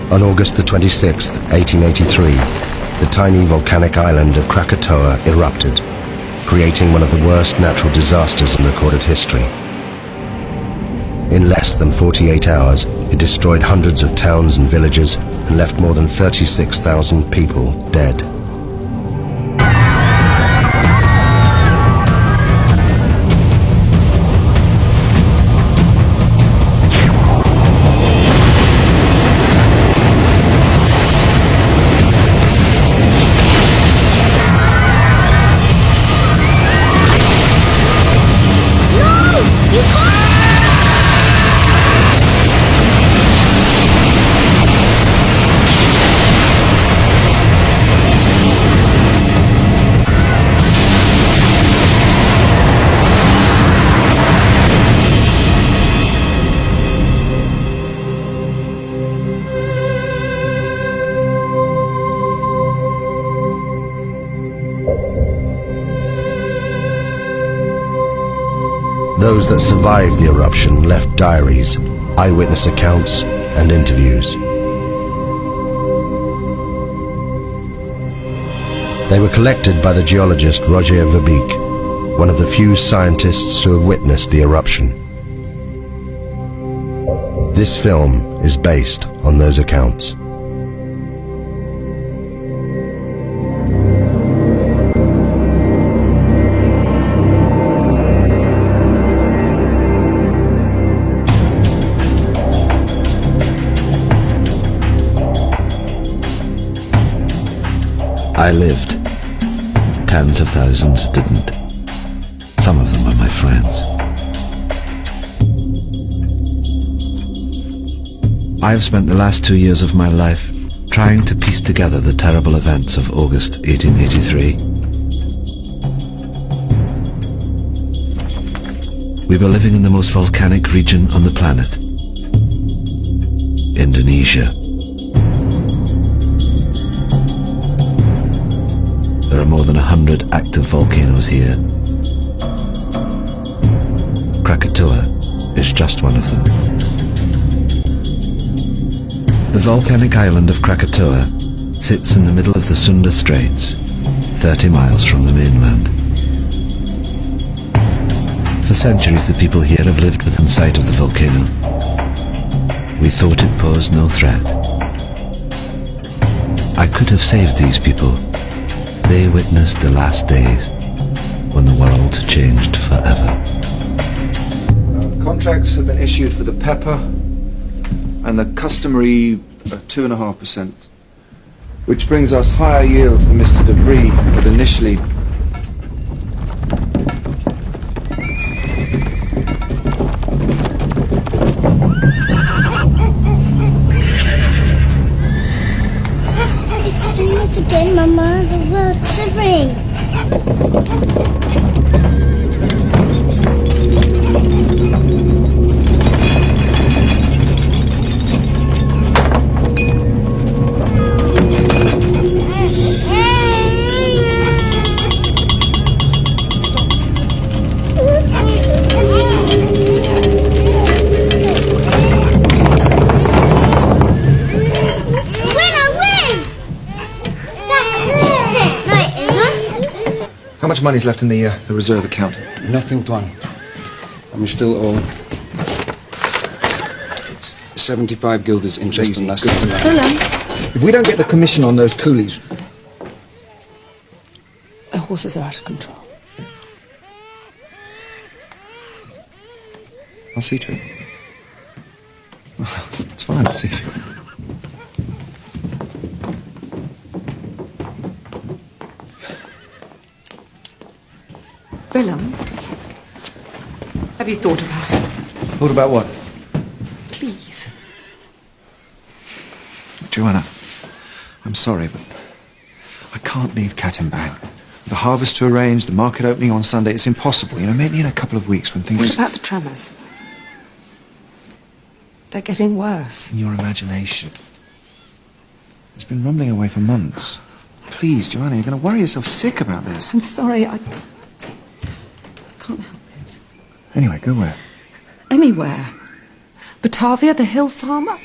On August the 26th, 1883, the tiny volcanic island of Krakatau erupted, creating one of the worst natural disasters in recorded history. In less than 48 hours, it destroyed hundreds of towns and villages and left more than 36,000 people dead. Those that survived the eruption left diaries, eyewitness accounts, and interviews. They were collected by the geologist Roger Verbeek, one of the few scientists to have witnessed the eruption. This film is based on those accounts. I lived. Tens of thousands didn't. Some of them were my friends. I've spent the last 2 years of my life trying to piece together the terrible events of August 1883. We were living in the most volcanic region on the planet, Indonesia. There are more than 100 active volcanoes here. Krakatau is just one of them. The volcanic island of Krakatau sits in the middle of the Sunda Straits, 30 miles from the mainland. For centuries the people here have lived within sight of the volcano. We thought it posed no threat. I could have saved these people. They witnessed the last days when the world changed forever. Contracts have been issued for the pepper and the customary 2.5%, which brings us higher yields than Mr. Debris had initially. It's doing it again, Mama. The world's shivering. How much money's left in the reserve account? Nothing, Tuan. And we still owe 75 guilders interest on last year's land. If we don't get the commission on those coolies... The horses are out of control. I'll see to it. It's fine, I'll see to it. Willem, have you thought about it? Thought about what? Please. Joanna, I'm sorry, but I can't leave Cat and Bang. The harvest to arrange, the market opening on Sunday, it's impossible. You know, maybe in a couple of weeks when things... What about the tremors? They're getting worse. In your imagination. It's been rumbling away for months. Please, Joanna, you're going to worry yourself sick about this. I'm sorry, I can't help it. Anyway, go where? Anywhere. Batavia, the hill farmer?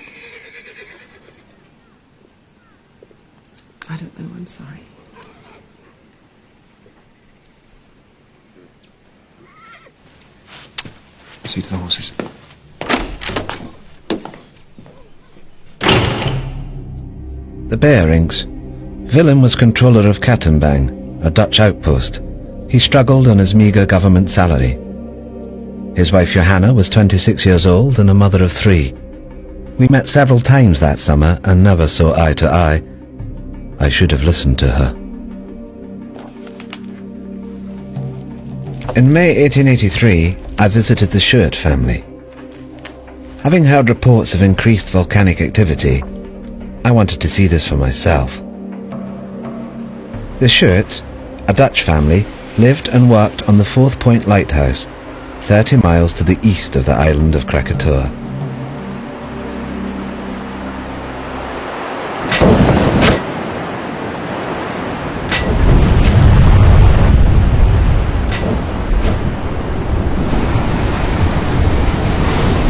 I don't know, I'm sorry. See to the horses. The bearings. Willem was controller of Kattenbang, a Dutch outpost. He struggled on his meagre government salary. His wife Johanna was 26 years old and a mother of 3. We met several times that summer and never saw eye to eye. I should have listened to her. In May 1883, I visited the Schuert family. Having heard reports of increased volcanic activity, I wanted to see this for myself. The Schuerts, a Dutch family, lived and worked on the 4th Point Lighthouse, 30 miles to the east of the island of Krakatoa.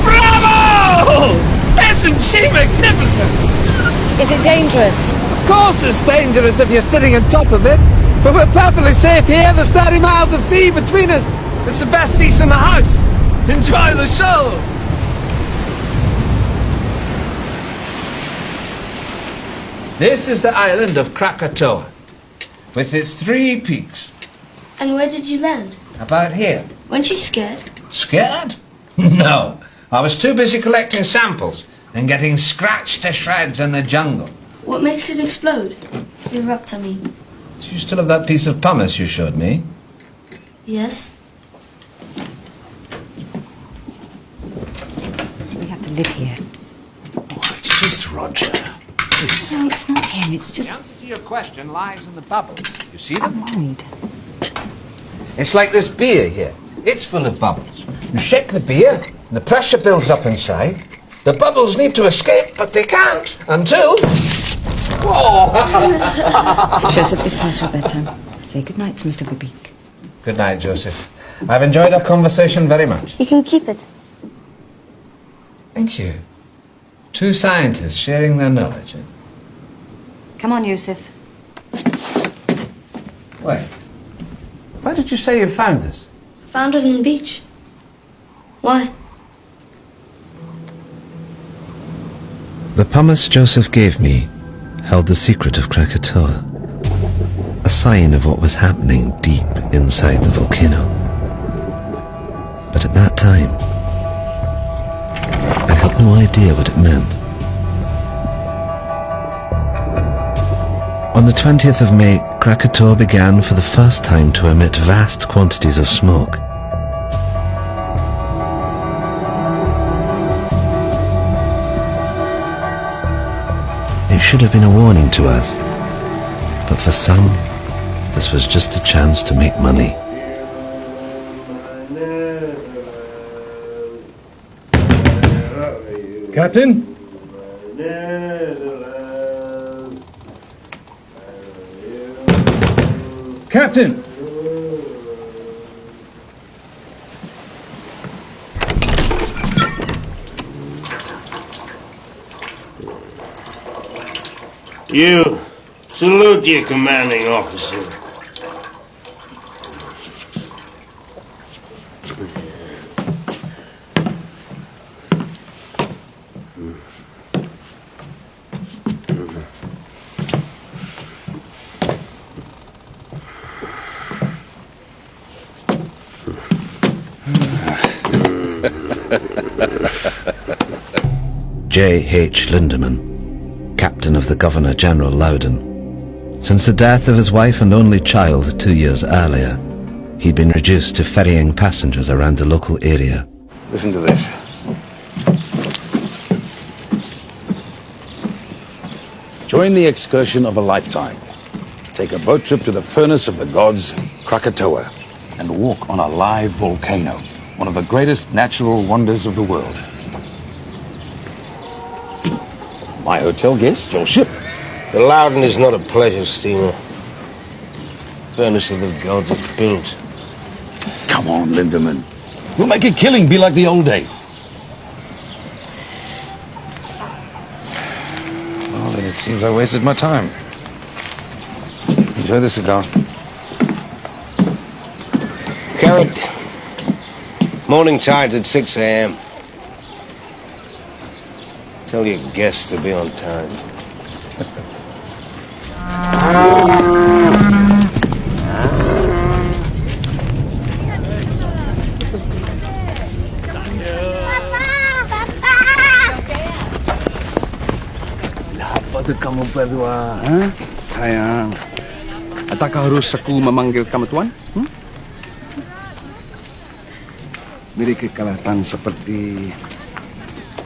Bravo! Isn't she magnificent? Is it dangerous? Of course it's dangerous if you're sitting on top of it, but we're perfectly safe here. There's 30 miles of sea between us. It's the best seats in the house. Enjoy the show. This is the island of Krakatoa, with its 3 peaks. And where did you land? About here. Weren't you scared? Scared? No. I was too busy collecting samples and getting scratched to shreds in the jungle. What makes it explode? Erupt, I mean. Do you still have that piece of pumice you showed me? Yes? We have to live here. Oh, it's just Roger. No, it's not him, it's just... The answer to your question lies in the bubbles. You see them? I'm worried. It's like this beer here. It's full of bubbles. You shake the beer, and the pressure builds up inside. The bubbles need to escape, but they can't until... Joseph, it's past your bedtime. Say good night to Mr. Verbeek. Good night, Joseph. I've enjoyed our conversation very much. You can keep it. Thank you. 2 scientists sharing their knowledge. Come on, Joseph. Wait. Where did you say you found this? Found it on the beach. Why? The pumice Joseph gave me held the secret of Krakatoa, a sign of what was happening deep inside the volcano. But at that time, I had no idea what it meant. On the 20th of May, Krakatoa began for the first time to emit vast quantities of smoke. It should have been a warning to us, but for some, this was just a chance to make money. Captain? Captain! You, salute your commanding officer. J.H. Lindemann, captain of the Governor-General Loudon. Since the death of his wife and only child 2 years earlier, he'd been reduced to ferrying passengers around the local area. Listen to this. Join the excursion of a lifetime. Take a boat trip to the furnace of the gods, Krakatoa, and walk on a live volcano, one of the greatest natural wonders of the world. My hotel guest, your ship. The Loudon is not a pleasure steamer. Furnace of the gods is built. Come on, Lindemann. We'll make a killing be like the old days. Well, then it seems I wasted my time. Enjoy the cigar. Garrett, morning tide's at 6 a.m. Tell your guests to be on time. Apa kamu berdua, sayang? Adakah harus aku memanggil kamu tuan? Mereka kelihatan seperti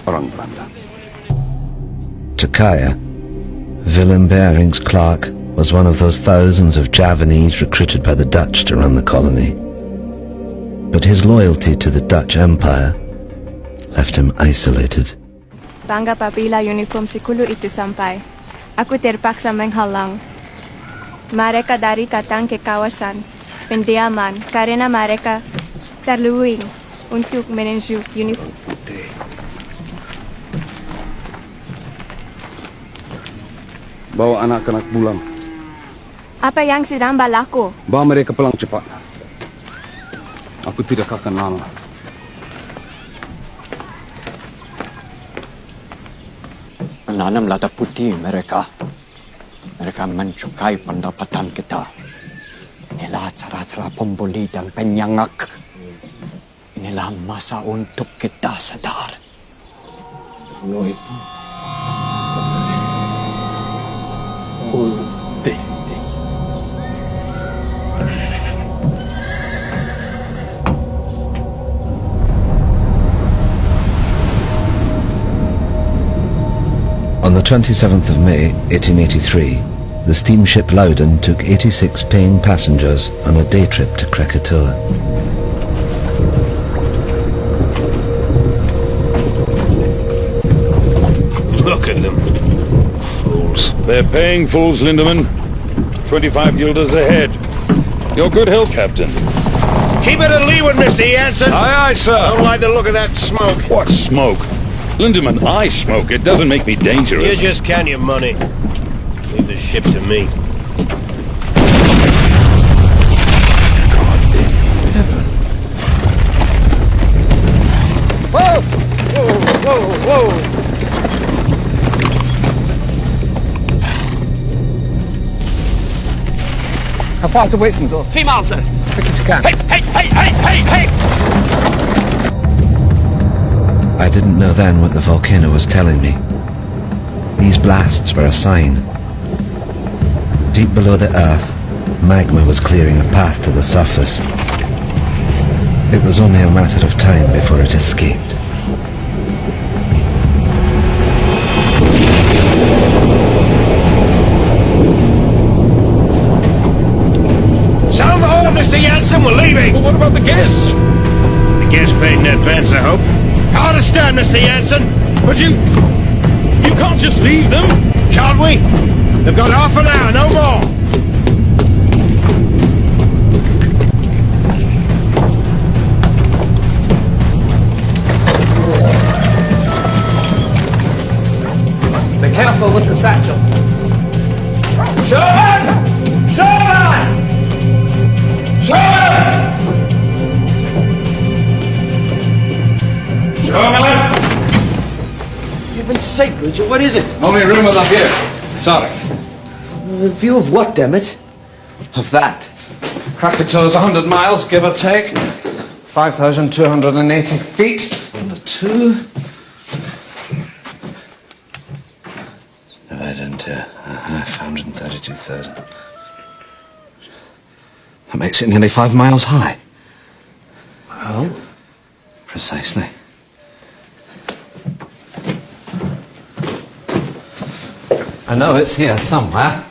orang Belanda. To Kaya, Willem Bering's clerk was one of those thousands of Javanese recruited by the Dutch to run the colony. But his loyalty to the Dutch Empire left him isolated. Bangga apabila uniform sikulu itu sampai. Aku terpaksa menghalang mereka dari datang ke kawasan pendiaman karena mereka terluing untuk menuju uniform. Bawa anak-anak pulang. Apa yang sedang berlaku? Bawa mereka pulang cepat. Aku tidak akan lama. Menanam lada putih mereka. Mereka mencukai pendapatan kita. Inilah cara-cara pembuli dan penyangak. Inilah masa untuk kita sadar. Lo itu. On the 27th of May, 1883, the steamship Loudon took 86 paying passengers on a day trip to Krakatoa. Look at them. Fools. They're paying fools, Lindemann. 25 guilders ahead. Your good health, Captain. Keep it at leeward, Mr. Jansen. Aye, aye, sir. Don't like the look of that smoke. What smoke? Lindemann, I smoke. It doesn't make me dangerous. You just count your money. Leave the ship to me. God in heaven. Whoa! Whoa! Whoa! Whoa! How far to Whitson's? 3 miles, sir. Quick as you can. Hey! I didn't know then what the volcano was telling me. These blasts were a sign. Deep below the earth, magma was clearing a path to the surface. It was only a matter of time before it escaped. Sound the horn, Mr. Jansen. We're leaving. Well, what about the guests? The guests paid in advance, I hope. I understand, Mr. Jansen. But you can't just leave them. Can't we? They've got half an hour, no more. Be careful with the satchel. Sherman! You've been sick, Richard. What is it? Only room up here. Sorry. The view of what, damn it? Of that. Krakatau's 100 miles, give or take. 5,280 feet. On the 2. Divided into half, 132 thirds. That makes it nearly 5 miles high. Well? Precisely. I know it's here somewhere.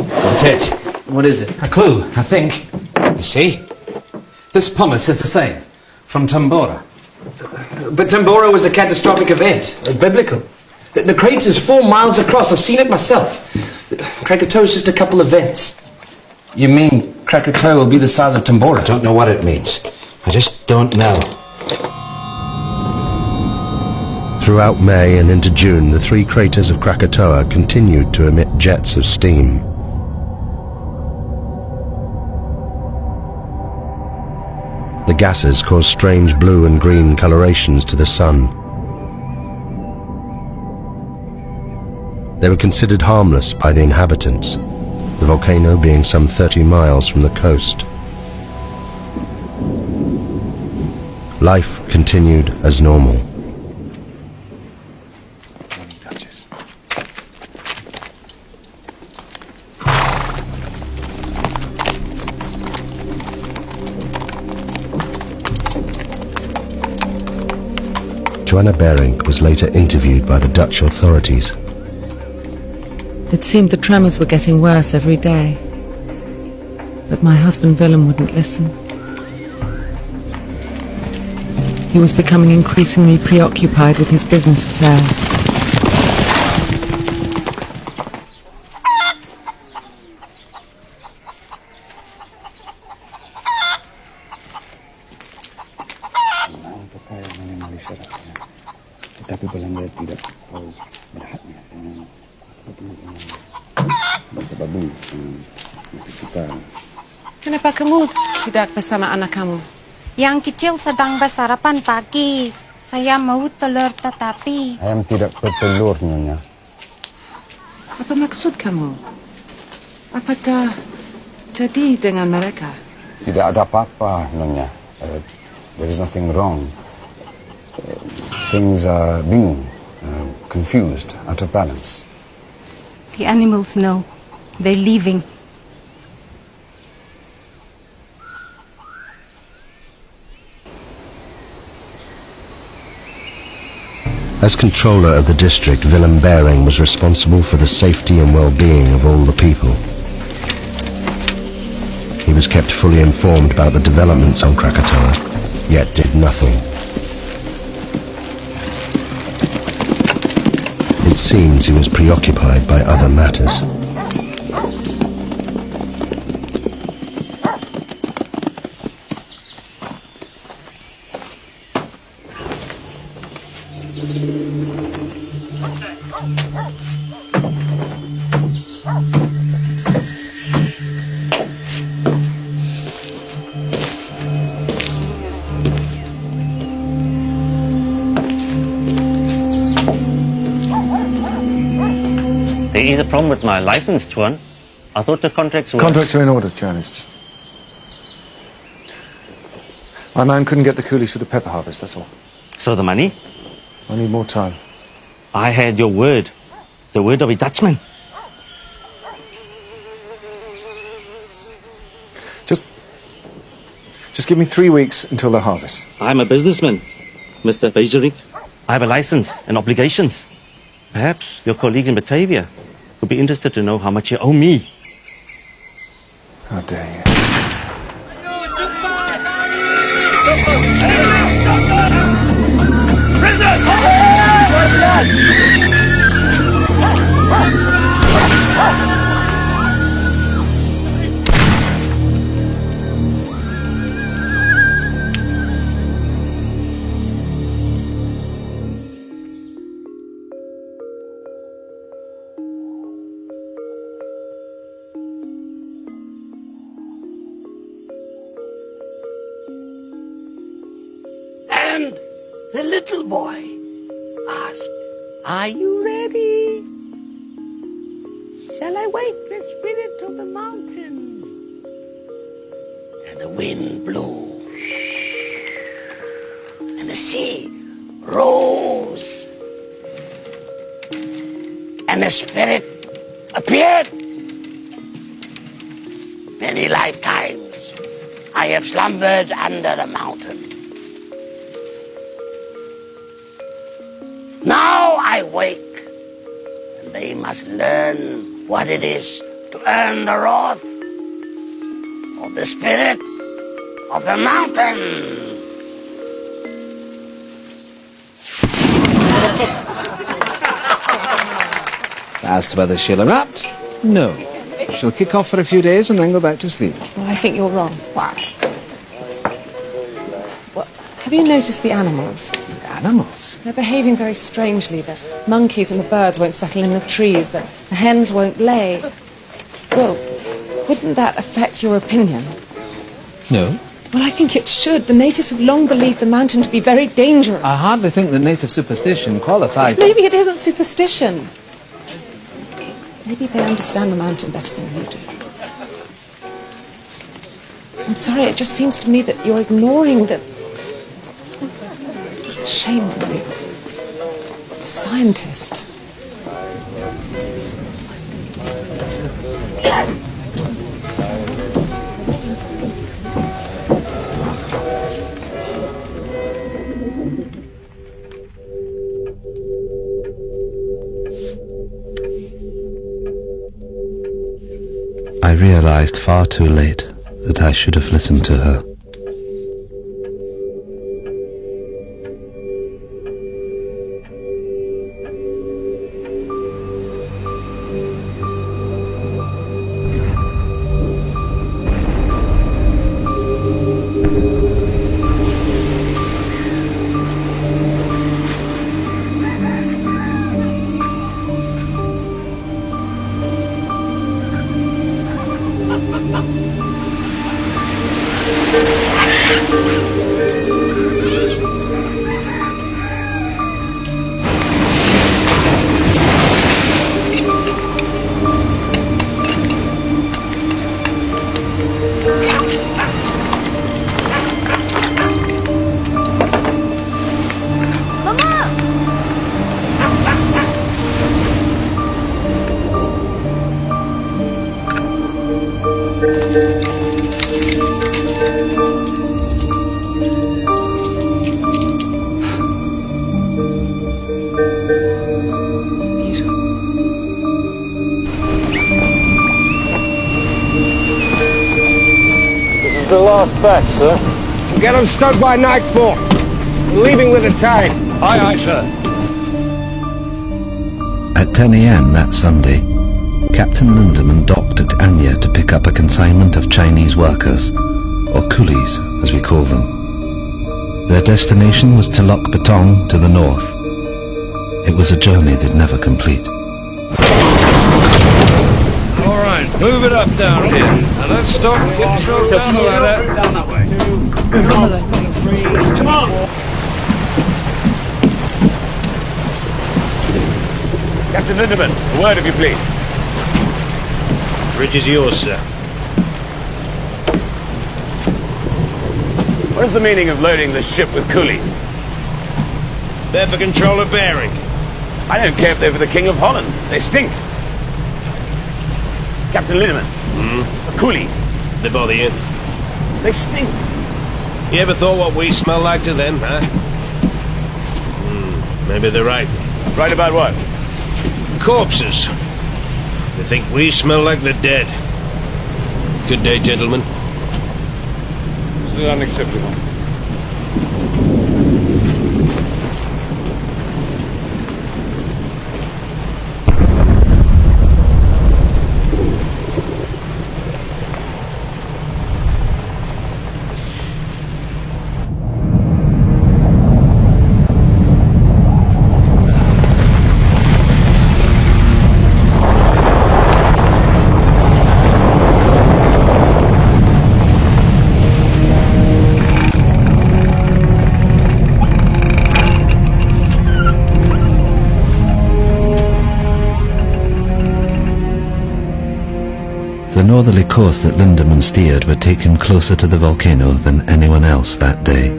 Got it. What is it? A clue, I think. You see? This pumice is the same. From Tambora. But Tambora was a catastrophic event. Biblical. The crater's 4 miles across. I've seen it myself. Krakatau's just a couple of vents. You mean Krakatau will be the size of Tambora? I don't know what it means. I just don't know. Throughout May and into June, the three craters of Krakatoa continued to emit jets of steam. The gases caused strange blue and green colorations to the sun. They were considered harmless by the inhabitants, the volcano being some 30 miles from the coast. Life continued as normal. Joanna Berink was later interviewed by the Dutch authorities. It seemed the tremors were getting worse every day. But my husband Willem wouldn't listen. He was becoming increasingly preoccupied with his business affairs. Tetapi Belanda tidak tahu berhaknya dengan babu kita. Kenapa kamu tidak bersama anak kamu? Yang kecil sedang bersarapan pagi. Saya mau telur tetapi... Ayam tidak bertelur, Nyonya. Apa maksud kamu? Apa terjadi dengan mereka? Tidak ada apa-apa, Nyonya. There is nothing wrong. Things are bingung, confused, out of balance. The animals know. They're leaving. As controller of the district, Willem Bering was responsible for the safety and well-being of all the people. He was kept fully informed about the developments on Krakatoa, yet did nothing. It seems he was preoccupied by other matters. There is a problem with my license, Tuan. I thought the contracts were... Contracts are in order, John. It's just... My man couldn't get the coolies for the pepper harvest, that's all. So the money? I need more time. I had your word. The word of a Dutchman. Just give me 3 weeks until the harvest. I'm a businessman, Mr. Beijering. I have a license and obligations. Perhaps your colleagues in Batavia would be interested to know how much you owe me. How dare you. And the little boy asked, "Are you ready? Shall I wake the spirit of the mountain?" And the wind blew, and the sea rose, and the spirit appeared. Many lifetimes I have slumbered under the mountain. Now I wake, and they must learn what it is to earn the wrath of the spirit of the mountain. As to whether she'll erupt, no. She'll kick off for a few days and then go back to sleep. Well, I think you're wrong. Why? Well, have you noticed the animals? animals. They're behaving very strangely. The monkeys and the birds won't settle in the trees. The hens won't lay. Well, wouldn't that affect your opinion? No. Well, I think it should. The natives have long believed the mountain to be very dangerous. I hardly think the native superstition qualifies. Maybe it isn't superstition. Maybe they understand the mountain better than you do. I'm sorry, it just seems to me that you're ignoring the... Shame on you. A scientist. I realized far too late that I should have listened to her. The last batch, sir. We'll get them stowed by nightfall. We're leaving with the tide. Aye, aye, sir. At 10 a.m. that Sunday, Captain Lindemann docked at Anya to pick up a consignment of Chinese workers, or coolies as we call them. Their destination was Telok Betong to the north. It was a journey they'd never complete. All right, move it up down here. And let's stop and get yourself down the ladder. Down that way. Come on! Captain Lindemann, a word if you please. Bridge is yours, sir. What is the meaning of loading the ship with coolies? They're for control of bearing. I don't care if they're for the King of Holland. They stink. Captain Lindemann, the coolies. They bother you? They stink. You ever thought what we smell like to them, huh? Maybe they're right. Right about what? Corpses. They think we smell like the dead. Good day, gentlemen. This is unacceptable. The northerly course that Lindemann steered would take him closer to the volcano than anyone else that day.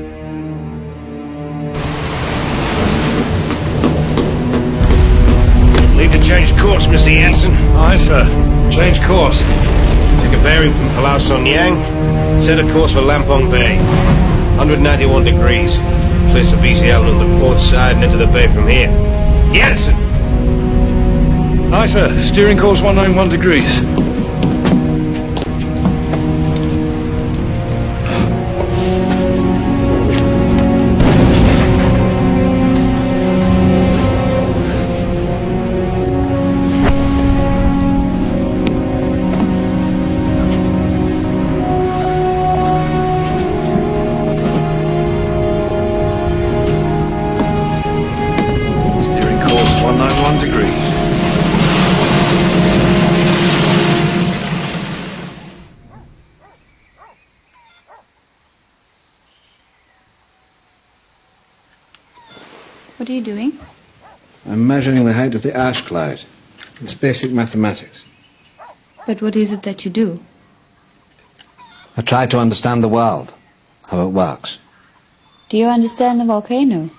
Need to change course, Mr. Jensen. Aye, sir. Change course. Take a bearing from Pulau Sonyang. Set a course for Lampong Bay. 191 degrees. Place the BC Island on the port side and into the bay from here. Jensen! Aye, sir. Steering course 191 degrees. What are you doing? I'm measuring the height of the ash cloud. It's basic mathematics. But what is it that you do? I try to understand the world, how it works. Do you understand the volcano?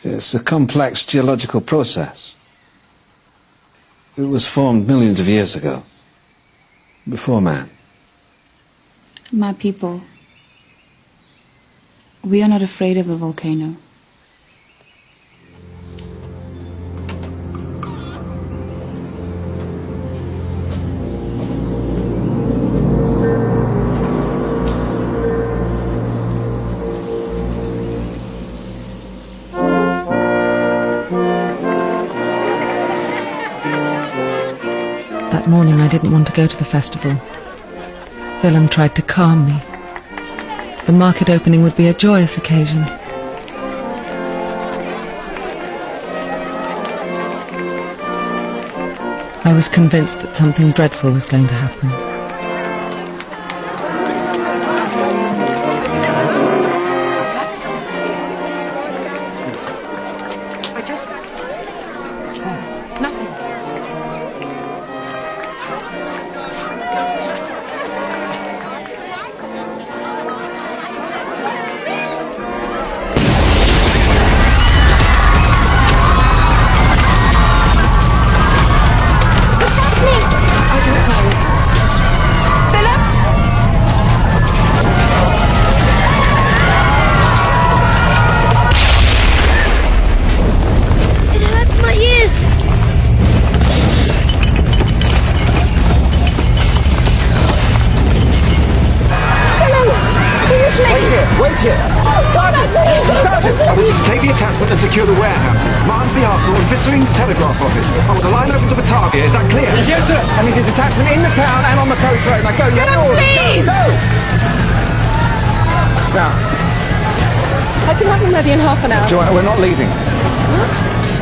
It's a complex geological process. It was formed millions of years ago, before man. My people, we are not afraid of the volcano. That morning I didn't want to go to the festival. Willem tried to calm me. The market opening would be a joyous occasion. I was convinced that something dreadful was going to happen. Secure the warehouses, Martin's the arsenal, and Viscering the telegraph office. I want a line open to Batavia, is that clear? Yes, sir. I need a detachment in the town and on the coast road. Now go, Get him, please! Go! Now, I can have him ready in half an hour. Joanna, we're not leaving. What?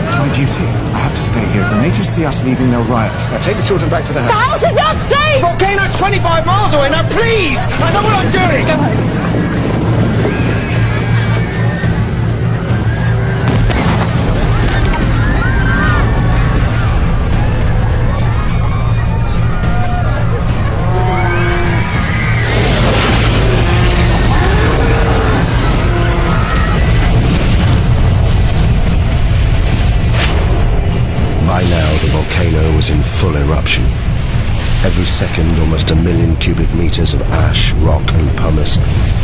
It's my duty. I have to stay here. If the natives see us leaving, they'll riot. Now take the children back to the The house. house is not safe! The volcano's 25 miles away. Now, please! I know what I'm doing! Go home. By now, the volcano was in full eruption. Every second, almost 1 million cubic meters of ash, rock and pumice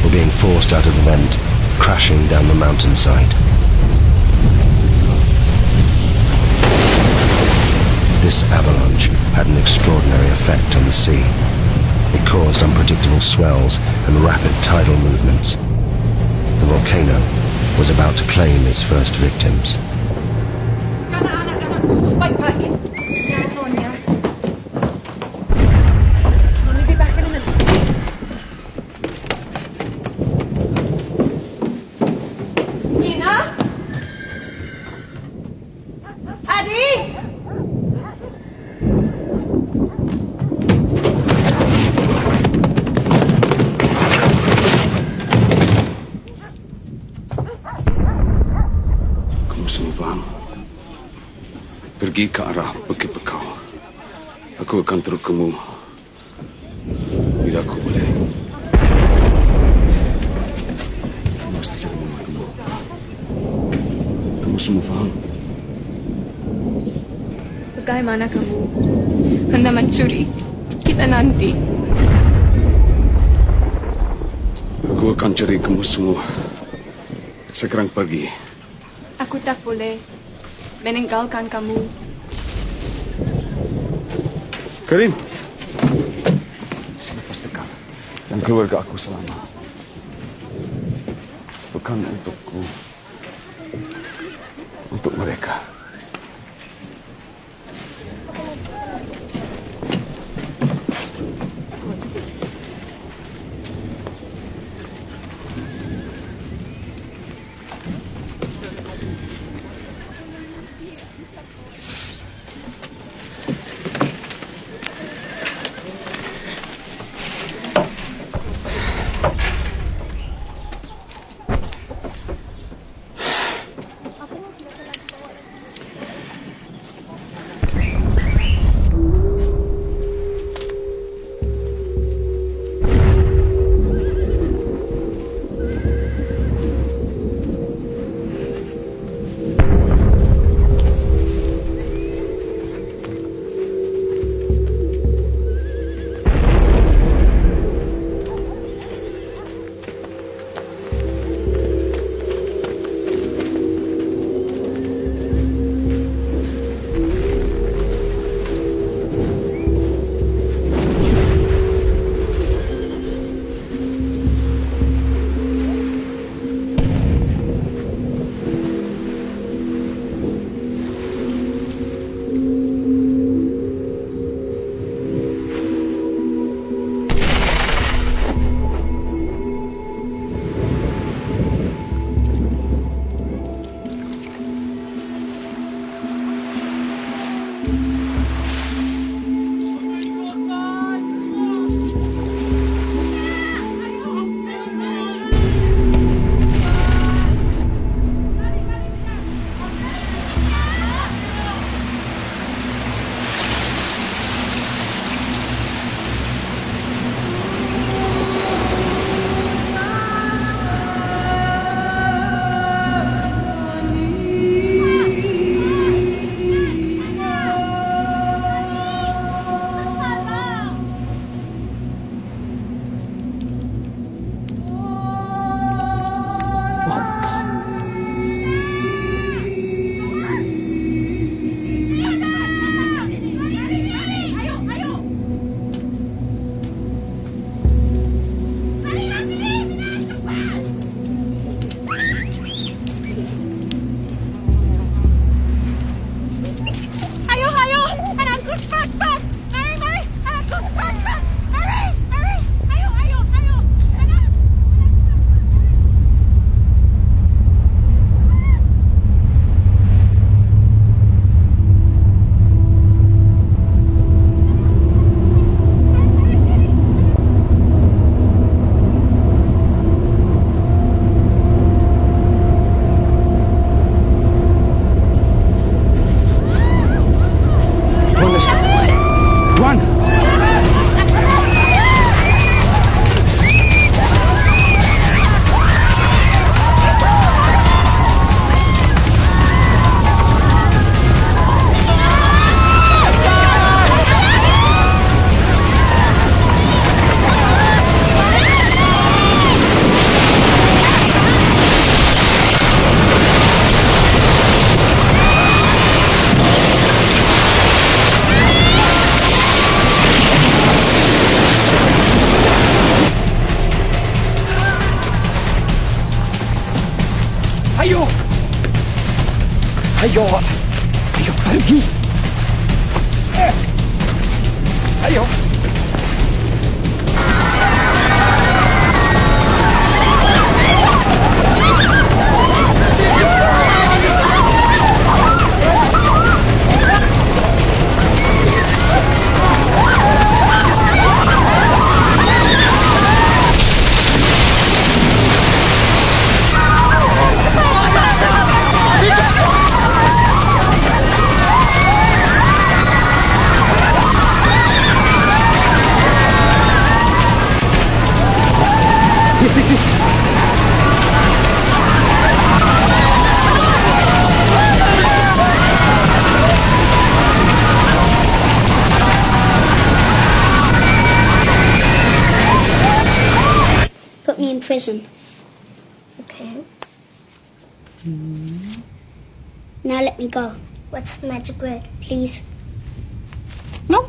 were being forced out of the vent, crashing down the mountainside. This avalanche had an extraordinary effect on the sea. It caused unpredictable swells and rapid tidal movements. The volcano was about to claim its first victims. Pergi ke arah Bukit Bekau. Aku akan terus kamu bila aku boleh. Kamu mesti jaga mama kamu. Kamu semua faham? Bagaimana kamu hendak mencuri kita nanti? Aku akan cari kamu semua. Sekarang pergi. Aku tak boleh meninggalkan kamu. Karim, sini pastikan dan keluarga aku selamat. Bukan untukku, untuk mereka. Ayo pergi. Ayo. Put me in prison. Okay. Now let me go. What's the magic word? Please. No.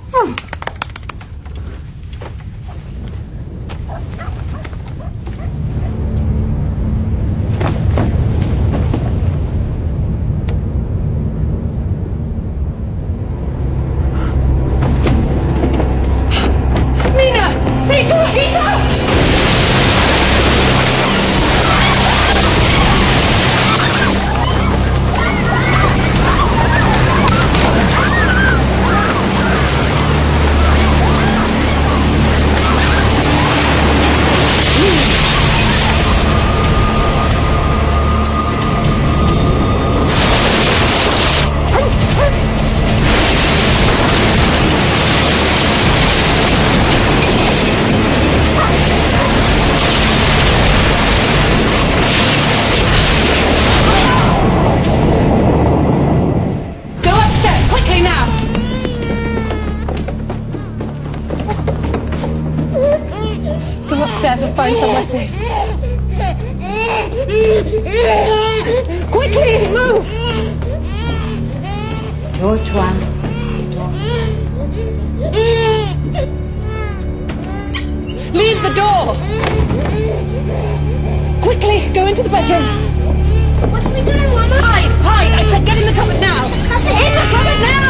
Upstairs and find somewhere safe. Quickly, move! Which one? Leave the door! Quickly, go into the bedroom. What are we doing, Mama? Hide! Hide! I said get in the cupboard now! In the cupboard now!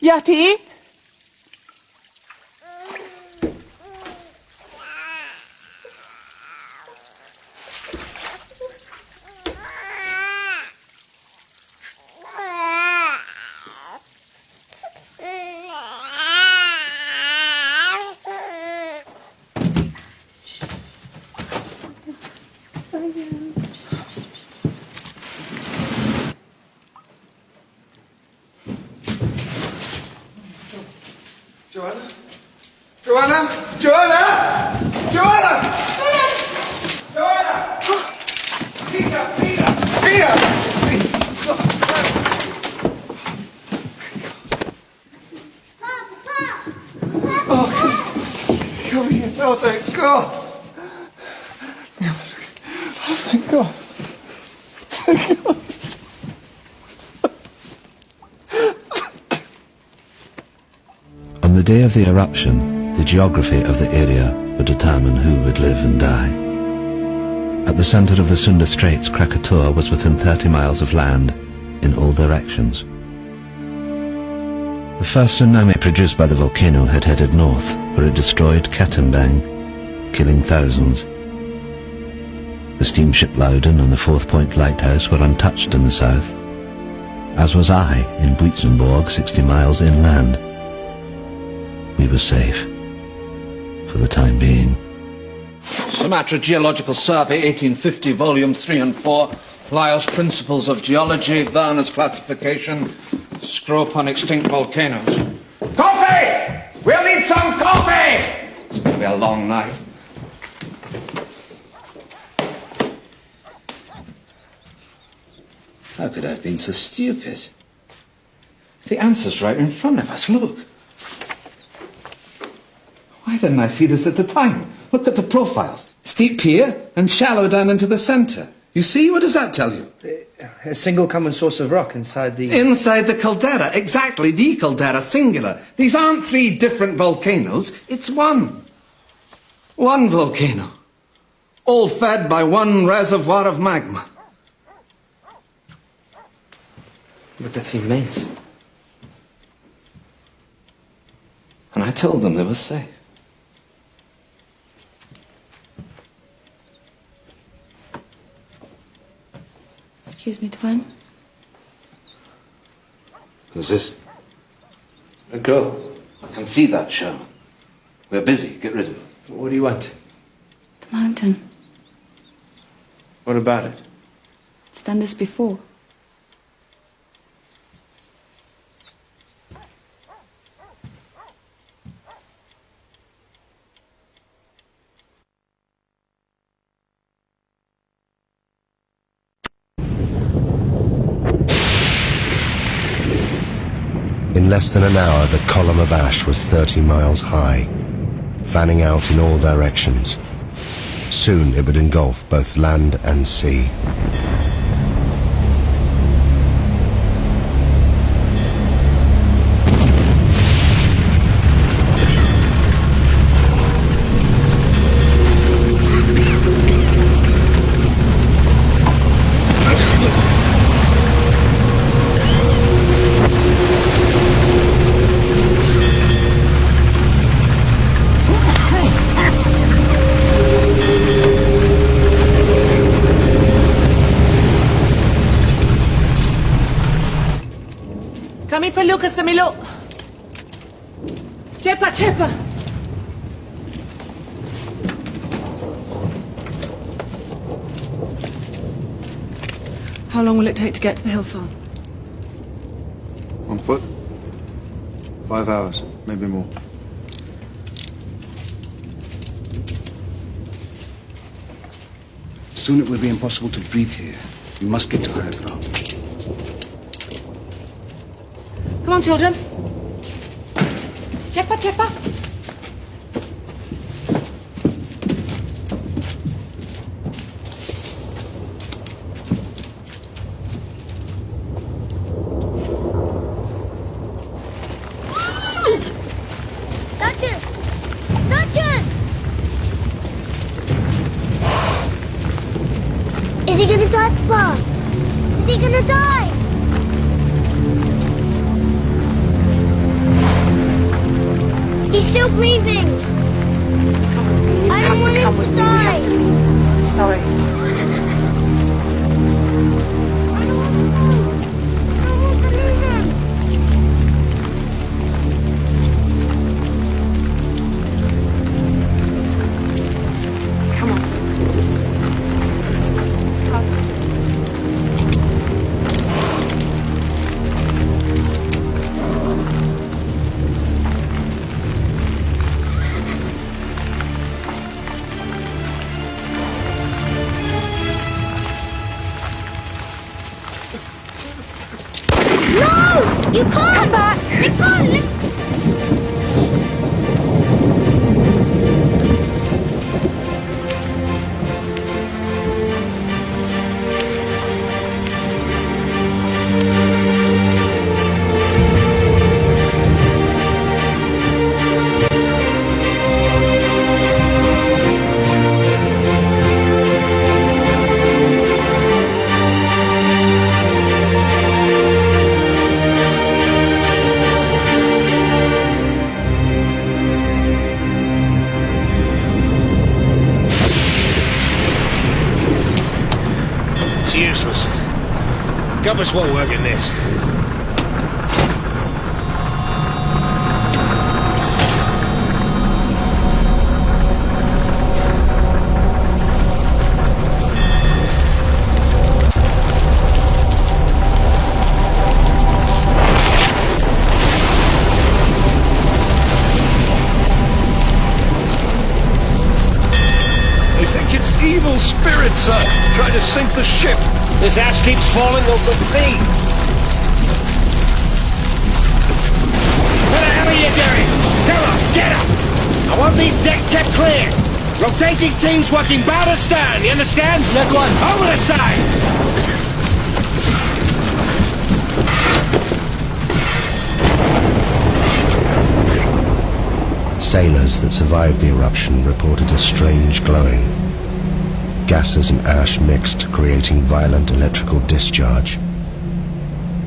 Yati? Joanna? Joanna? Joanna? Joanna! Joanna! Peter! Peter! Peter! Please! Oh, come here. Oh, thank God. Oh, thank God. Thank God. day of the eruption, the geography of the area would determine who would live and die. At the center of the Sunda Straits, Krakatoa was within 30 miles of land in all directions. The first tsunami produced by the volcano had headed north, where it destroyed Katimbang, killing thousands. The steamship Loudon and the Fourth Point Lighthouse were untouched in the south, as was I in Buitzenborg, 60 miles inland. We were safe, for the time being. Sumatra Geological Survey, 1850, volumes 3 and 4. Lyell's Principles of Geology, Werner's Classification, Scrope on Extinct Volcanoes. Coffee! We'll need some coffee! It's going to be a long night. How could I have been so stupid? The answer's right in front of us, look. Why didn't I see this at the time? Look at the profiles. Steep here and shallow down into the centre. You see? What does that tell you? A single common source of rock inside the... Inside the caldera, exactly, the caldera, singular. These aren't 3 different volcanoes, it's one. One volcano. All fed by one reservoir of magma. But that's immense. And I told them they were safe. Excuse me, Tuan. Who's this? A girl. I can see that, Sherman. We're busy. Get rid of it. What do you want? The mountain. What about it? It's done this before. In less than an hour, the column of ash was 30 miles high, fanning out in all directions. Soon it would engulf both land and sea. Kami perlu ke Semiluk. Cepat, cepat. How long will it take to get to the hill farm? On foot? 5 hours, maybe more. Soon it will be impossible to breathe here. We must get to higher ground. Come on, children. Cepat, cepat. Duchess! Duchess! Is he gonna die, Papa? Is he gonna die? He's still breathing. I don't want him to die. I'm sorry. Come on. You can't! Come back! Let go! useless. Compass won't work in this. Evil spirits, sir, trying to sink the ship. This ash keeps falling over the sea. What the hell are you doing? Come on, get up! I want these decks kept clear. Rotating teams working bow to stern, you understand? Look one. Over the side! Sailors that survived the eruption reported a strange glowing. Gases and ash mixed, creating violent electrical discharge.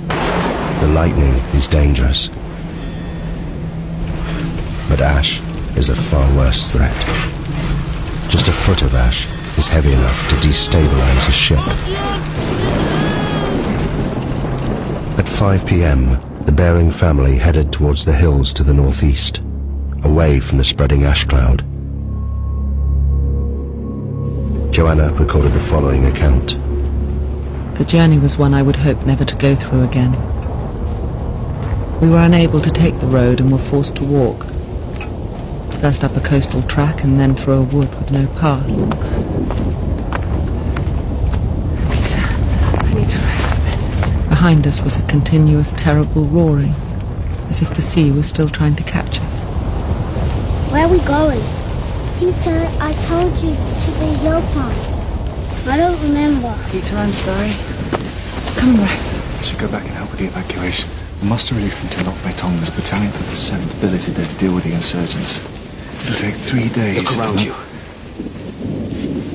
The lightning is dangerous, but ash is a far worse threat. Just a foot of ash is heavy enough to destabilize a ship. At 5 p.m., the Bering family headed towards the hills to the northeast, away from the spreading ash cloud. Joanna recorded the following account. The journey was one I would hope never to go through again. We were unable to take the road and were forced to walk. First up a coastal track and then through a wood with no path. Peter, I need to rest a bit. Behind us was a continuous, terrible roaring, as if the sea was still trying to catch us. Where are we going? Peter, I told you to the hill farm. I don't remember. Peter, I'm sorry. Come and rest. I should go back and help with the evacuation. The muster relief from Tenok Betonga's battalion of the 7th billeted there to deal with the insurgents. It'll take 3 days. Look around you.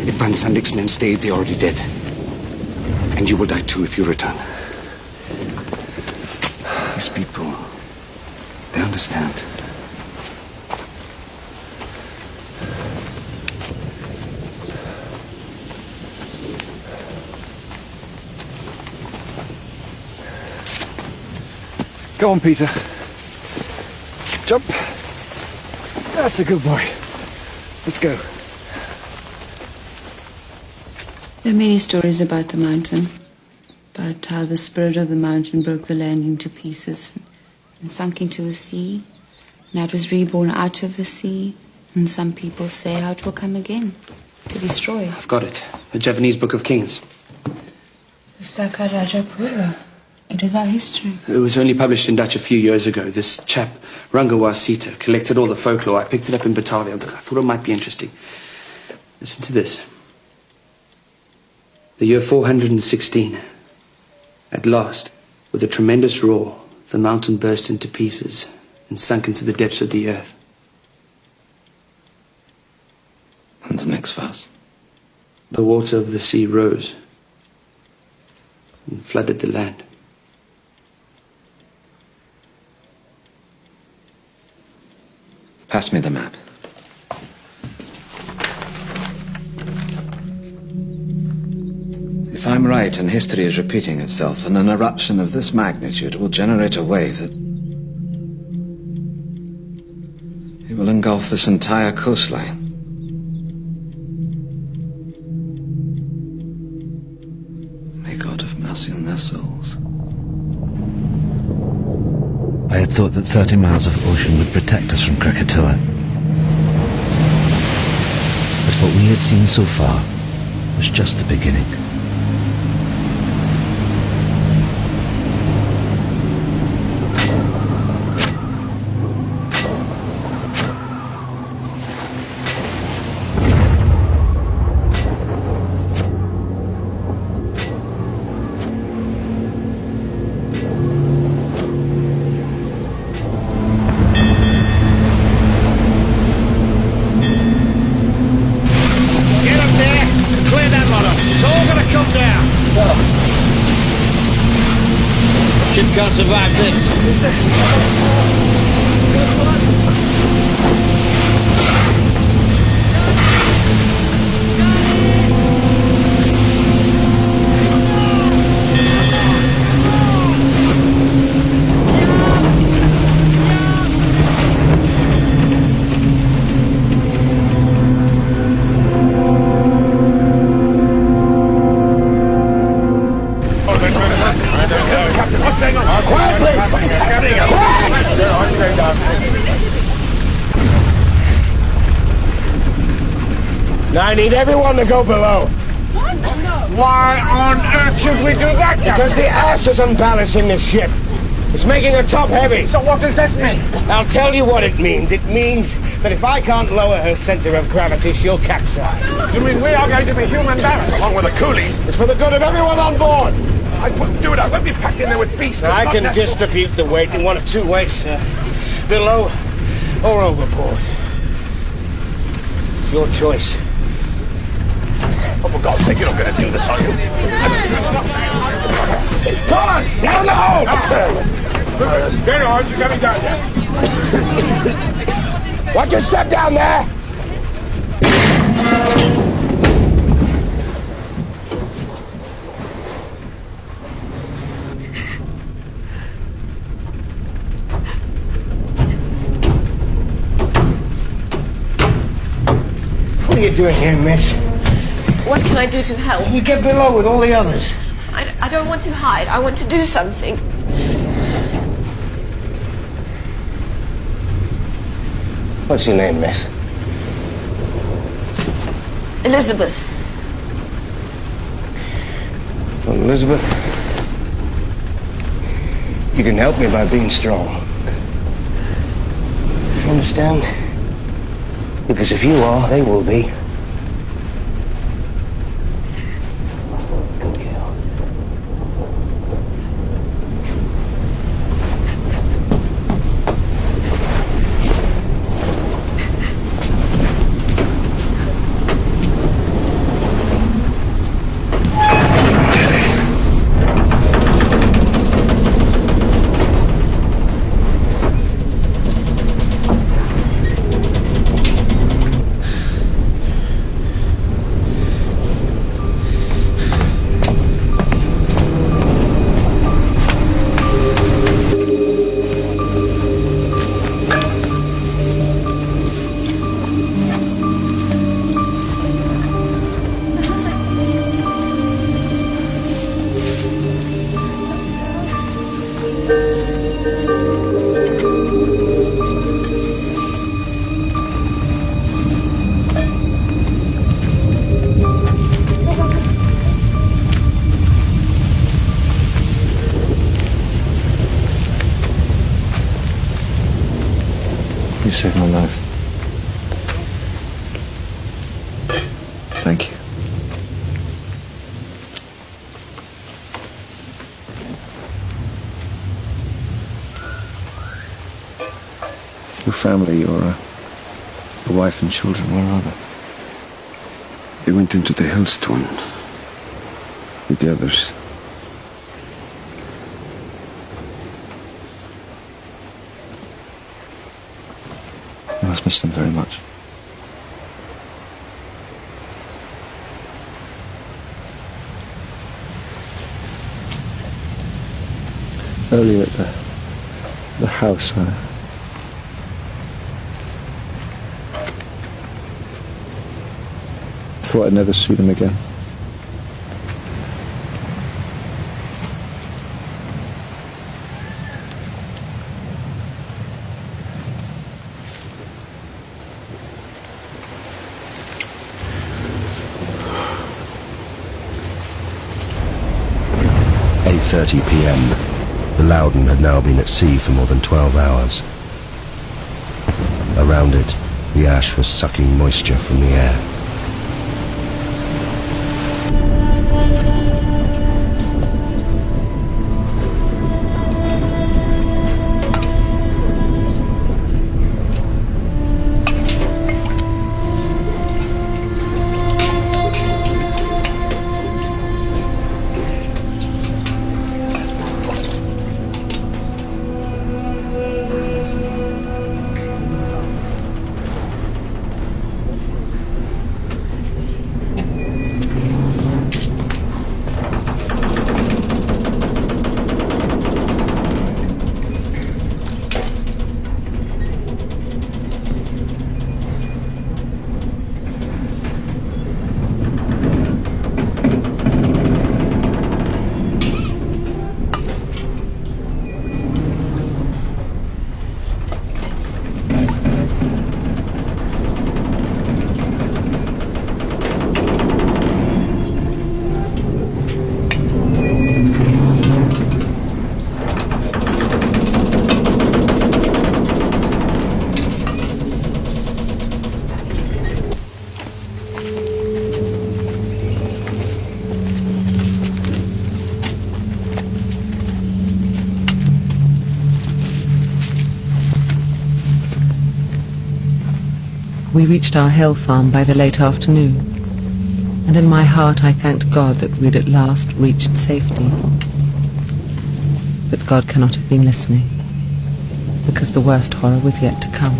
If Van Sandik's men stay, they're already dead. And you will die too if you return. These people, they understand. Go on, Peter. Jump. That's a good boy. Let's go. There are many stories about the mountain, about how the spirit of the mountain broke the land into pieces and sunk into the sea, and how it was reborn out of the sea, and some people say how it will come again, to destroy. I've got it. The Javanese Book of Kings. The Staka Rajapura. It is our history. It was only published in Dutch a few years ago. This chap, Rangawa Sita, collected all the folklore. I picked it up in Batavia. I thought it might be interesting. Listen to this. The year 416. At last, with a tremendous roar, the mountain burst into pieces and sunk into the depths of the earth. And the next verse. The water of the sea rose and flooded the land. Pass me the map. If I'm right and history is repeating itself, then an eruption of this magnitude will generate a wave that... it will engulf this entire coastline. May God have mercy on their souls. I had thought that 30 miles of ocean would protect us from Krakatoa. But what we had seen so far was just the beginning. Can't survive this. Now I need everyone to go below. What? Why on earth should we do that? Because the ash is unbalancing this ship. It's making her top heavy. So what does this mean? I'll tell you what it means. It means that if I can't lower her center of gravity, she'll capsize. You mean we are going to be human barracks? Along with the coolies? It's for the good of everyone on board. I wouldn't do it. I won't be packed in there with feasts. Now, I can distribute the weight in one of two ways. Below or overboard. It's your choice. Oh, for God's sake, you're not going to do this, are you? Come on! Down the hole! Very hard, you're coming down there. Watch your step down there! What are you doing here, miss? What can I do to help? You get below with all the others. I don't want to hide. I want to do something. What's your name, miss? Elizabeth. Well, Elizabeth, you can help me by being strong. You understand? Because if you are, they will be. You saved my life. Thank you. Your family, your wife and children, where are they? They went into the hailstorm with the others. You must miss them very much. Earlier at the house, I thought I'd never see them again. .30 p.m. The Loudon had now been at sea for more than 12 hours. Around it, the ash was sucking moisture from the air. We reached our hill farm by the late afternoon, and in my heart I thanked God that we'd at last reached safety. But God cannot have been listening, because the worst horror was yet to come.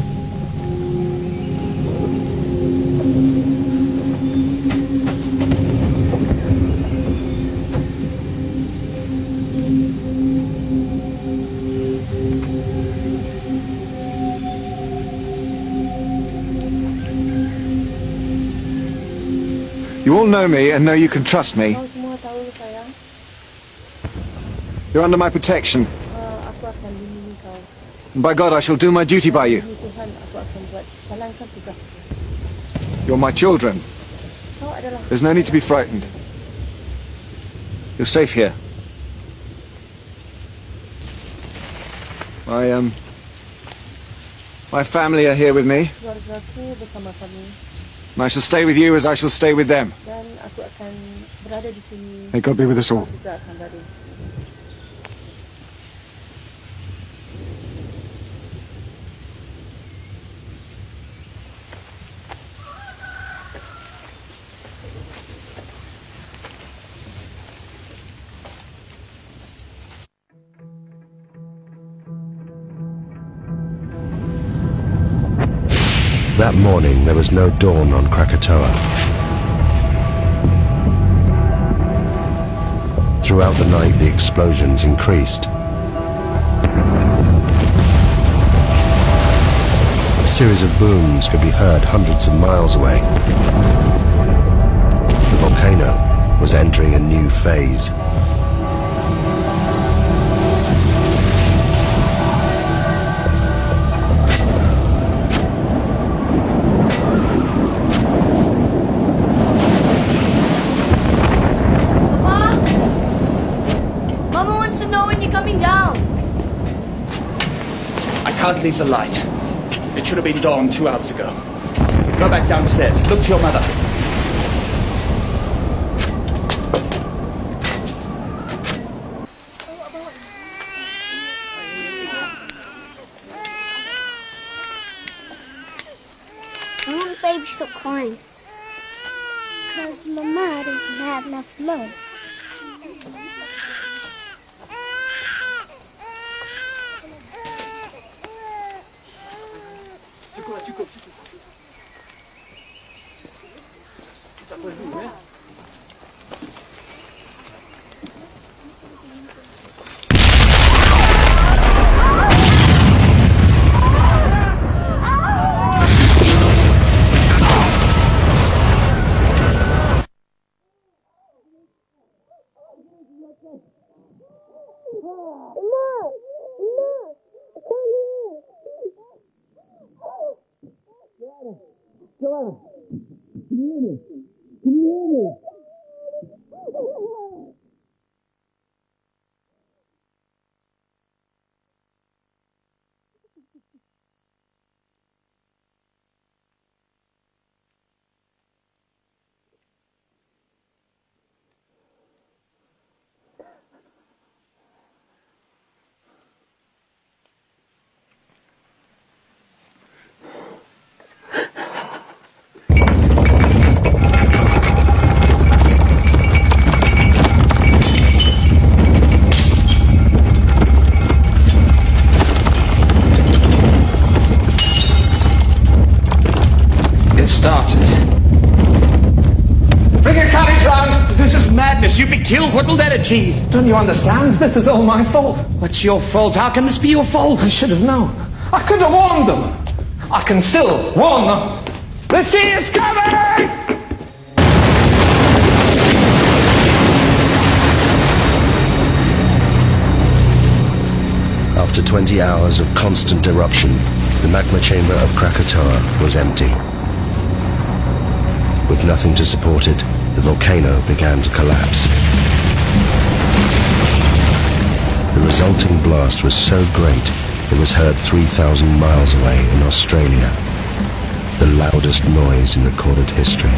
You all know me and know you can trust me. You're under my protection. And by God, I shall do my duty by you. You're my children. There's no need to be frightened. You're safe here. My family are here with me. And I shall stay with you as I shall stay with them. May God be with us all. That morning, there was no dawn on Krakatoa. Throughout the night, the explosions increased. A series of booms could be heard hundreds of miles away. The volcano was entering a new phase. I can't leave the light. It should have been dawn 2 hours ago. Go back downstairs. Look to your mother. I want baby to stop crying. Because Mama doesn't have enough milk. You'd be killed. What will that achieve? Don't you understand? This is all my fault. What's your fault? How can this be your fault? I should have known. I could have warned them. I can still warn them. The sea is coming! After 20 hours of constant eruption, the magma chamber of Krakatoa was empty. With nothing to support it, the volcano began to collapse. The resulting blast was so great, it was heard 3,000 miles away in Australia, the loudest noise in recorded history.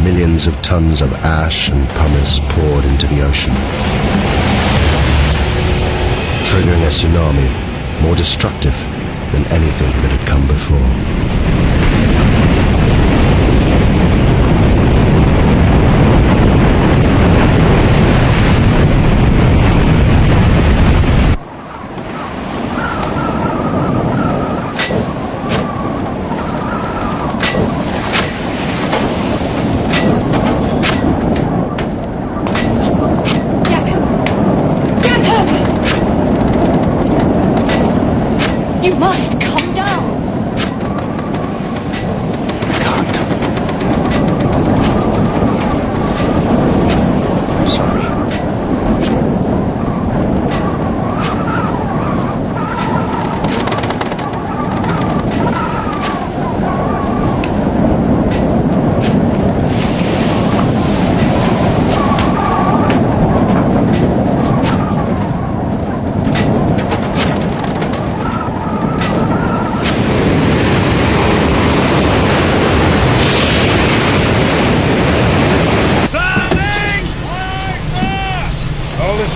Millions of tons of ash and pumice poured into the ocean, triggering a tsunami more destructive than anything that had come before. You must come down.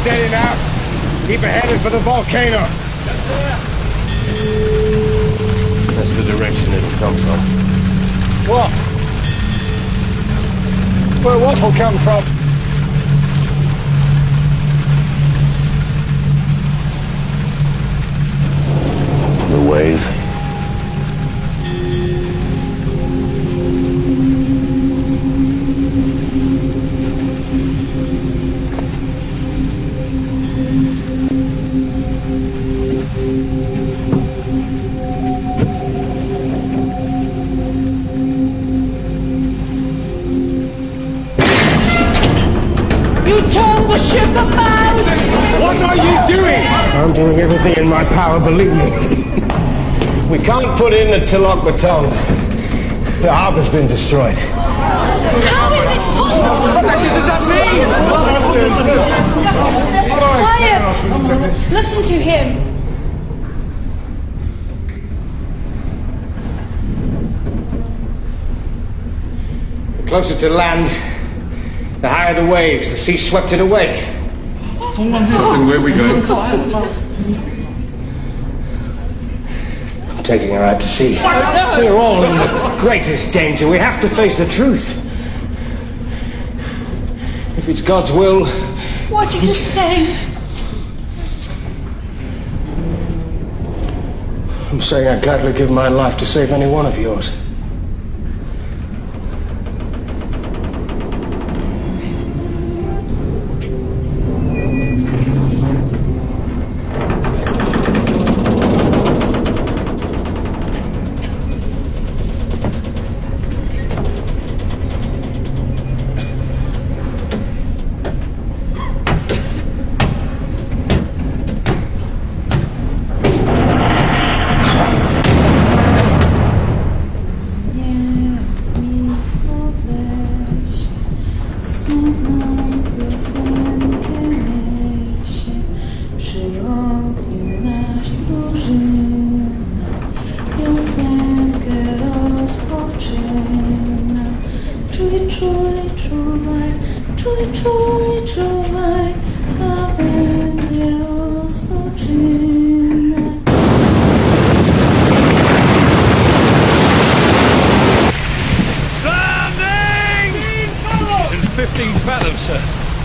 Steady now. Keep it headed for the volcano. Yes, sir. That's the direction it'll come from. What? Where what will come from? The wave. Turn the ship about! What are you doing? I'm doing everything in my power, believe me. We can't put in the Tilok baton. The harbor's been destroyed. How is it possible? What does that mean? Quiet! Listen to him. Closer to land, the higher the waves, the sea swept it away. Then where are we going? I'm taking her out to sea. We're all in the greatest danger. We have to face the truth. If it's God's will... What are you saying? I'm saying I'd gladly give my life to save any one of yours.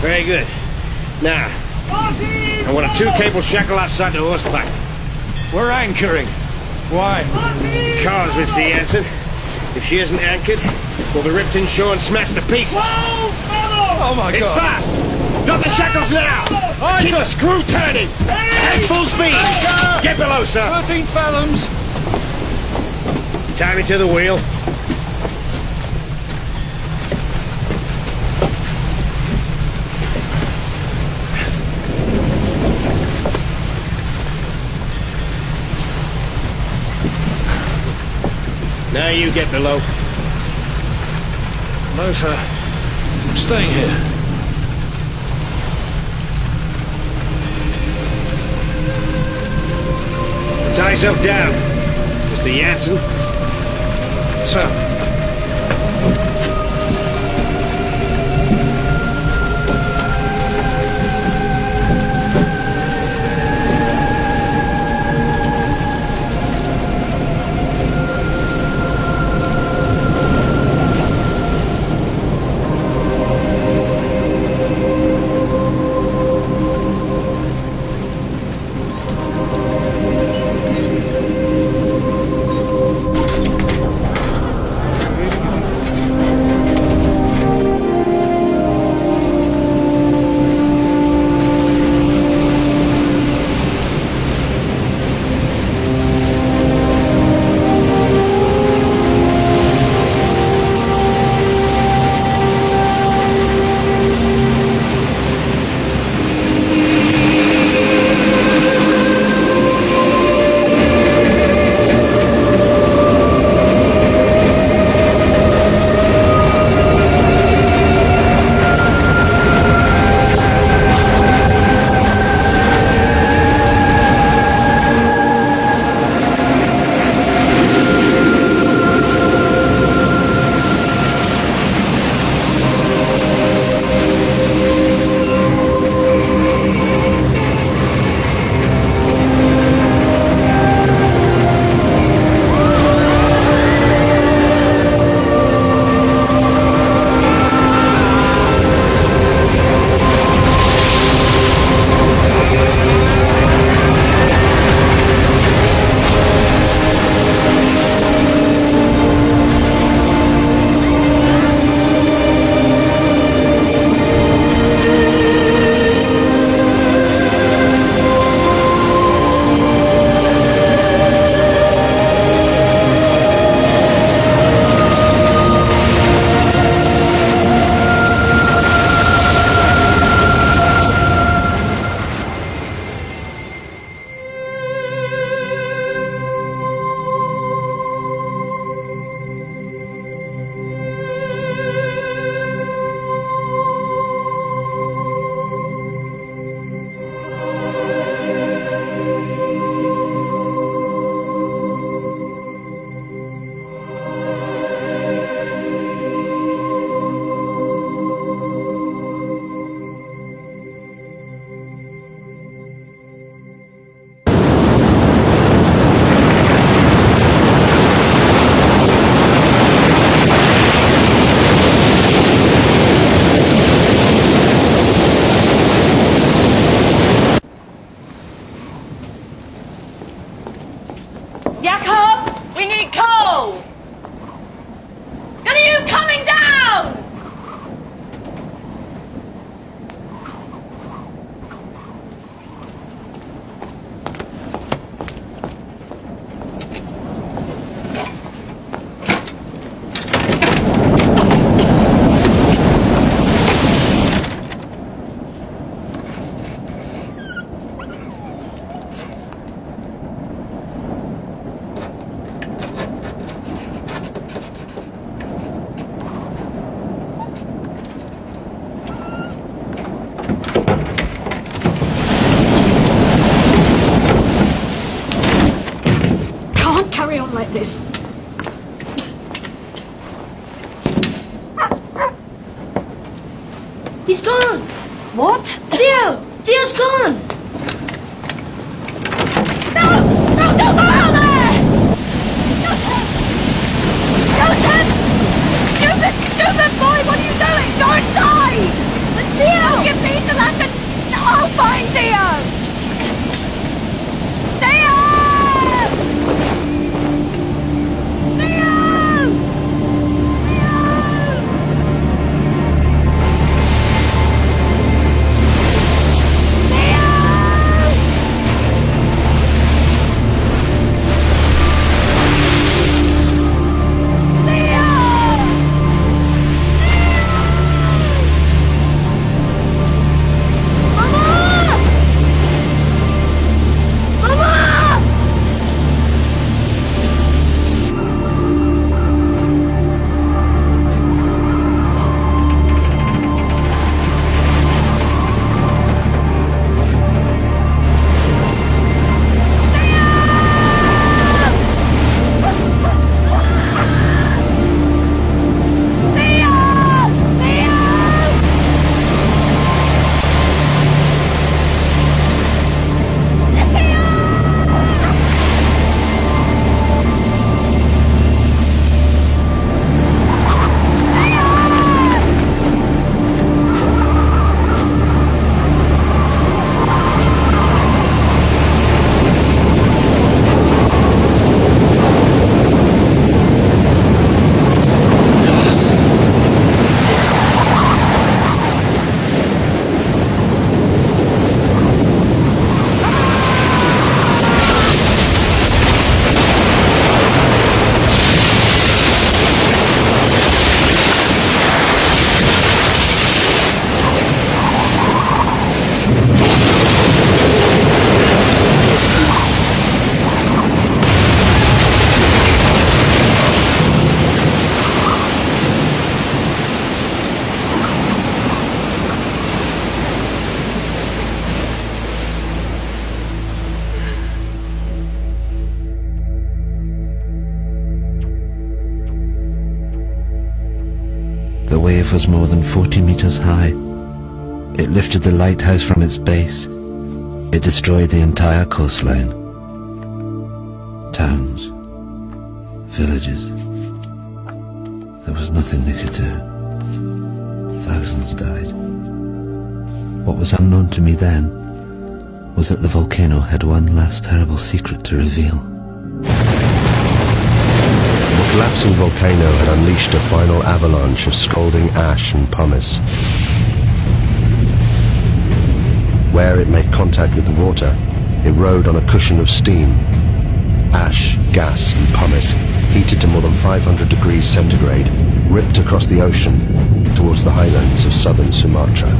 Very good. Now, I want a 2-cable shackle outside the horseback. We're anchoring. Why? Because, Mr. Jansen, if she isn't anchored, we'll be ripped inshore and smashed to pieces. Oh my It's God! fast! Drop the shackles now! Keep the screw turning! At full speed! Get below, sir! 13 fathoms! Tie me to the wheel. Now you get below. No, sir. I'm staying here. Tie yourself down, Mr. Jansen. Sir. He's gone. What? Theo! Theo's gone. No! No, don't go out there! Joseph! Stupid boy, what are you doing? Go inside! Theo! Give me the lantern! I'll find Theo! Theo! The wave was more than 40 meters high. It lifted the lighthouse from its base. It destroyed the entire coastline. Towns, villages. There was nothing they could do. Thousands died. What was unknown to me then was that the volcano had one last terrible secret to reveal. The collapsing volcano had unleashed a final avalanche of scalding ash and pumice. Where it made contact with the water, it rode on a cushion of steam. Ash, gas and pumice, heated to more than 500 degrees centigrade, ripped across the ocean towards the highlands of southern Sumatra.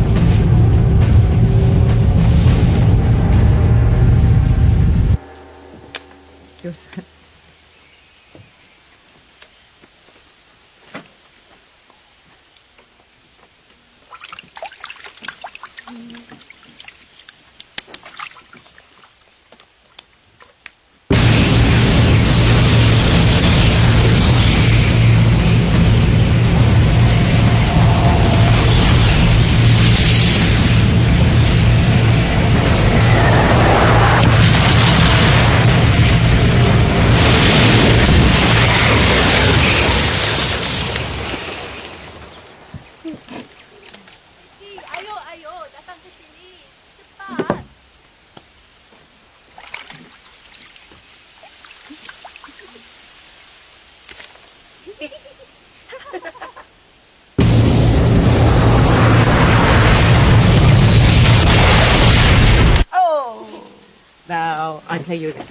Now, I'll tell you that.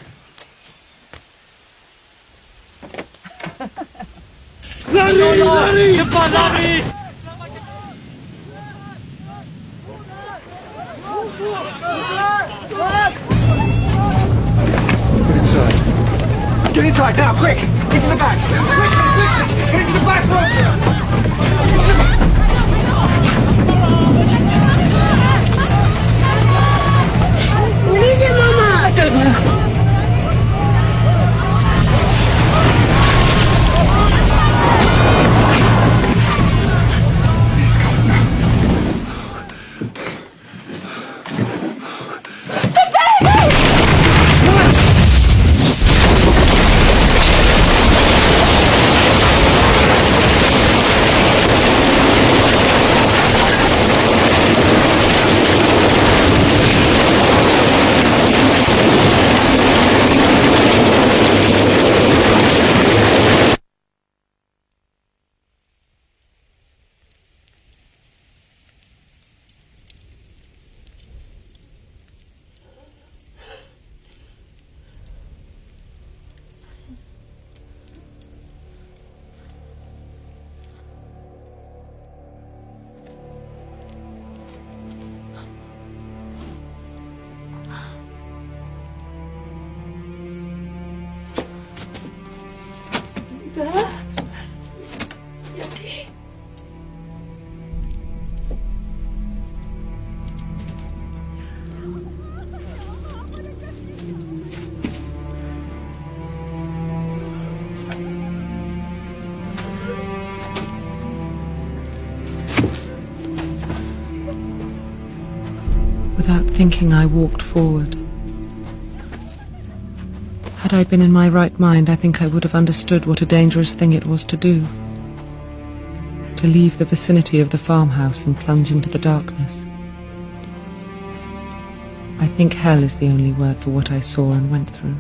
Lari! Cepat lari! Get inside. Get inside now, quick! Into the back! Quick! Get into the back, Roger! Into the back! What is it, Mama? I don't know. Without thinking, I walked forward. Had I been in my right mind, I think I would have understood what a dangerous thing it was to do. To leave the vicinity of the farmhouse and plunge into the darkness. I think hell is the only word for what I saw and went through.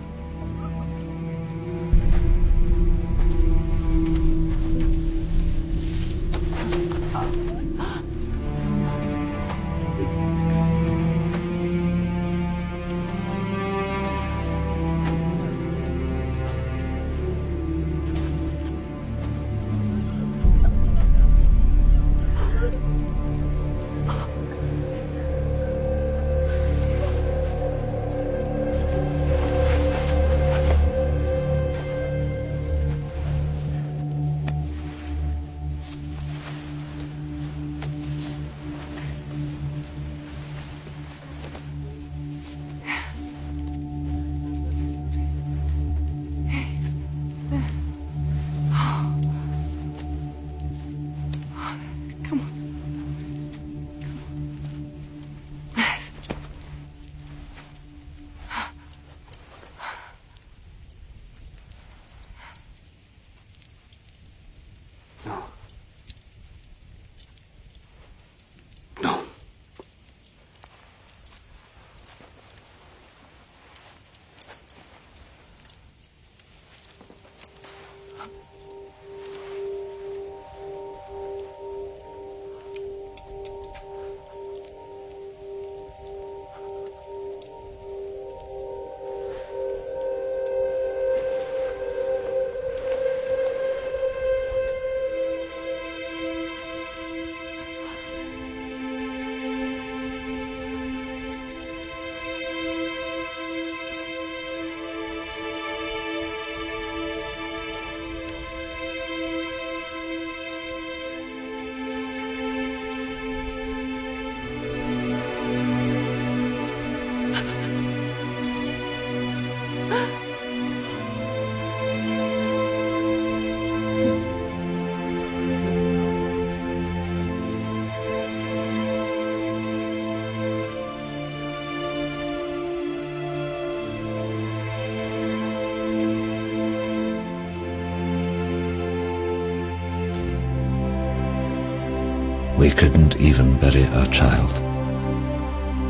We couldn't even bury our child.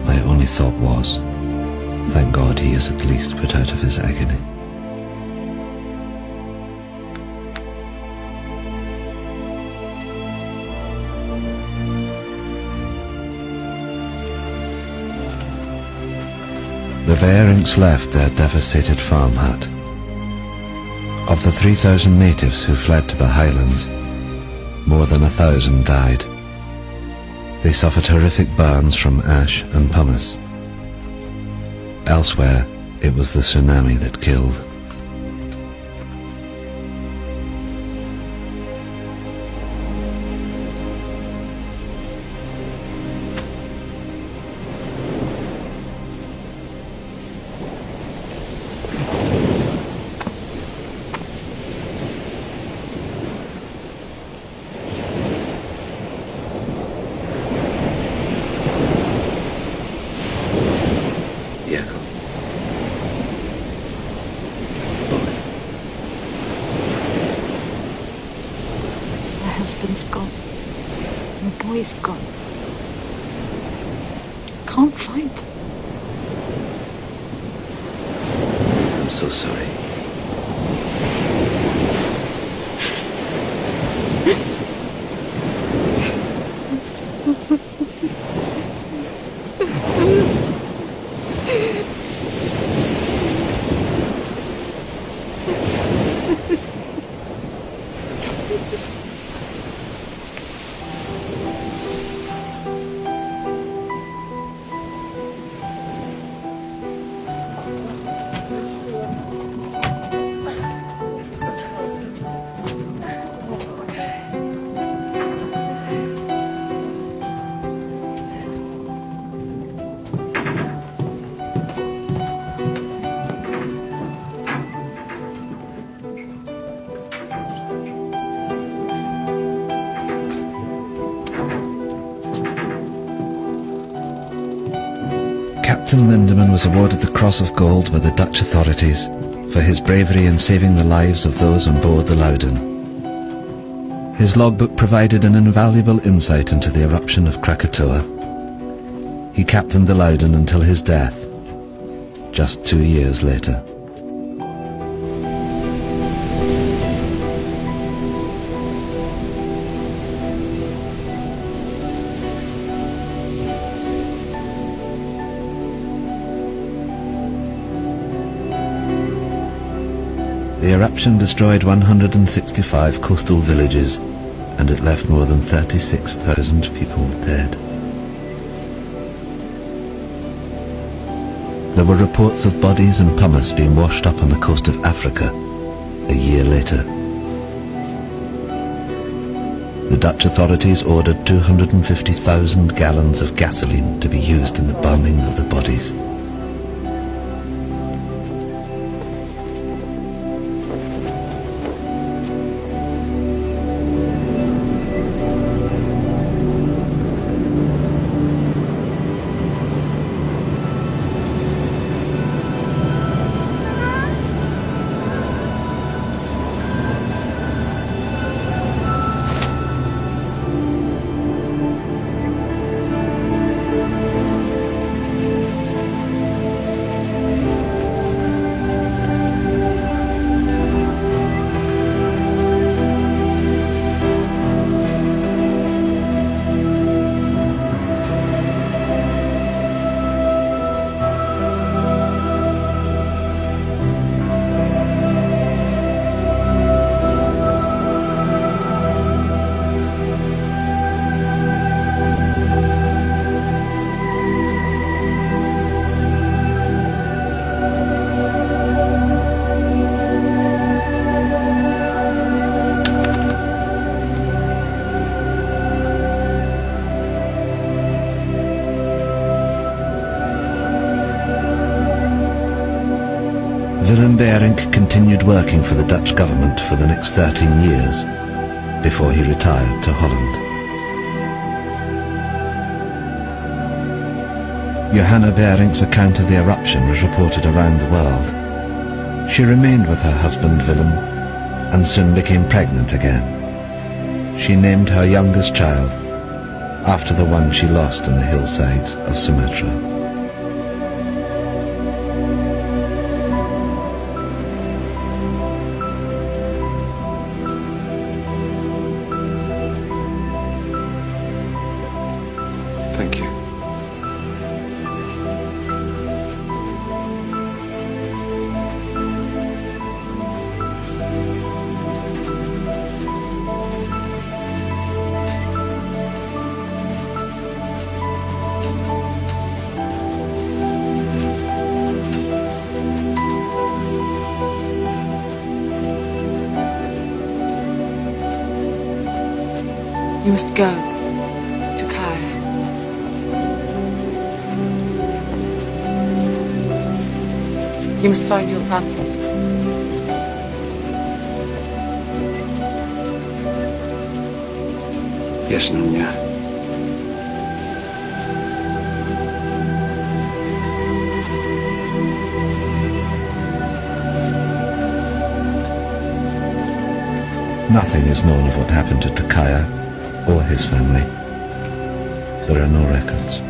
My only thought was, thank God he is at least put out of his agony. The Bearings left their devastated farm hut. Of the 3,000 natives who fled to the highlands, more than 1,000 died. They suffered horrific burns from ash and pumice. Elsewhere, it was the tsunami that killed. husband's gone. My boy's gone. Can't find them. I'm so sorry. Captain Lindeman was awarded the Cross of Gold by the Dutch authorities for his bravery in saving the lives of those on board the Loudon. His logbook provided an invaluable insight into the eruption of Krakatoa. He captained the Loudon until his death, just 2 years later. The eruption destroyed 165 coastal villages, and it left more than 36,000 people dead. There were reports of bodies and pumice being washed up on the coast of Africa a year later. The Dutch authorities ordered 250,000 gallons of gasoline to be used in the burning of the bodies. Willem Beering continued working for the Dutch government for the next 13 years before he retired to Holland. Johanna Bering's account of the eruption was reported around the world. She remained with her husband Willem and soon became pregnant again. She named her youngest child after the one she lost on the hillsides of Sumatra. Thank you. You must go to Kaya. You must find your family. Yes, Nunya. Nothing is known of what happened to Takaya or his family. There are no records.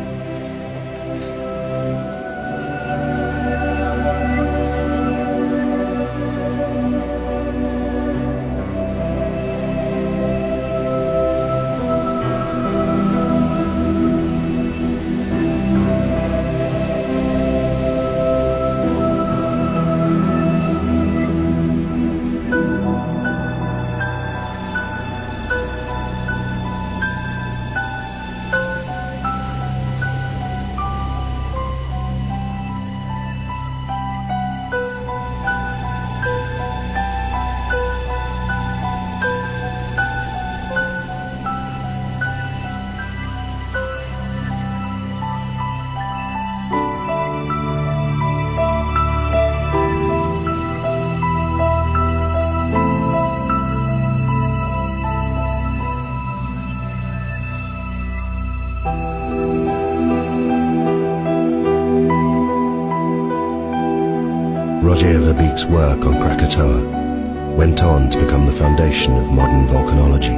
Roger Verbeek's work on Krakatoa went on to become the foundation of modern volcanology.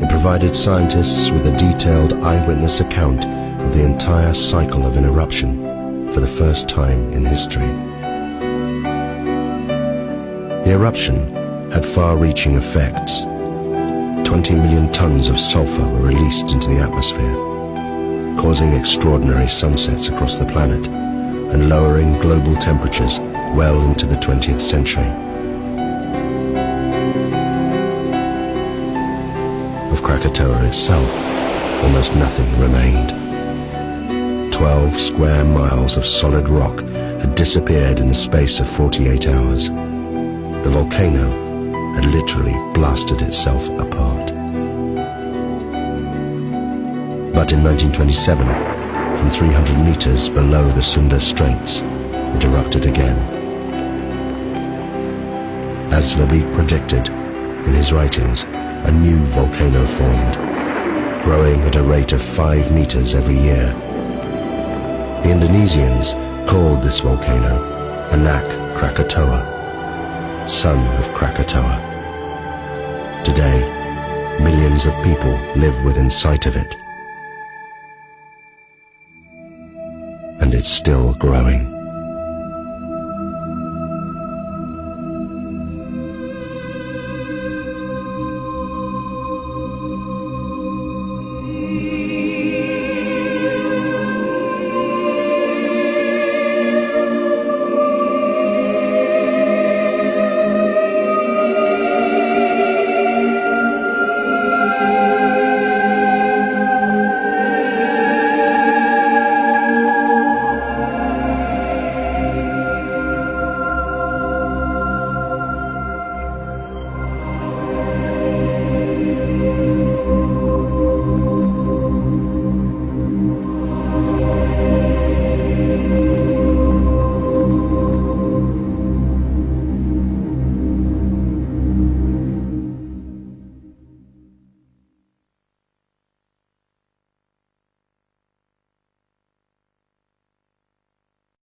It provided scientists with a detailed eyewitness account of the entire cycle of an eruption for the first time in history. The eruption had far-reaching effects. 20 million tons of sulfur were released into the atmosphere, causing extraordinary sunsets across the planet and lowering global temperatures well into the 20th century. Of Krakatoa itself, almost nothing remained. 12 square miles of solid rock had disappeared in the space of 48 hours. The volcano had literally blasted itself apart. But in 1927, from 300 meters below the Sunda Straits, it erupted again. As Verbeek predicted in his writings, a new volcano formed, growing at a rate of 5 meters every year. The Indonesians called this volcano Anak Krakatoa, son of Krakatoa. Today, millions of people live within sight of it. And it's still growing.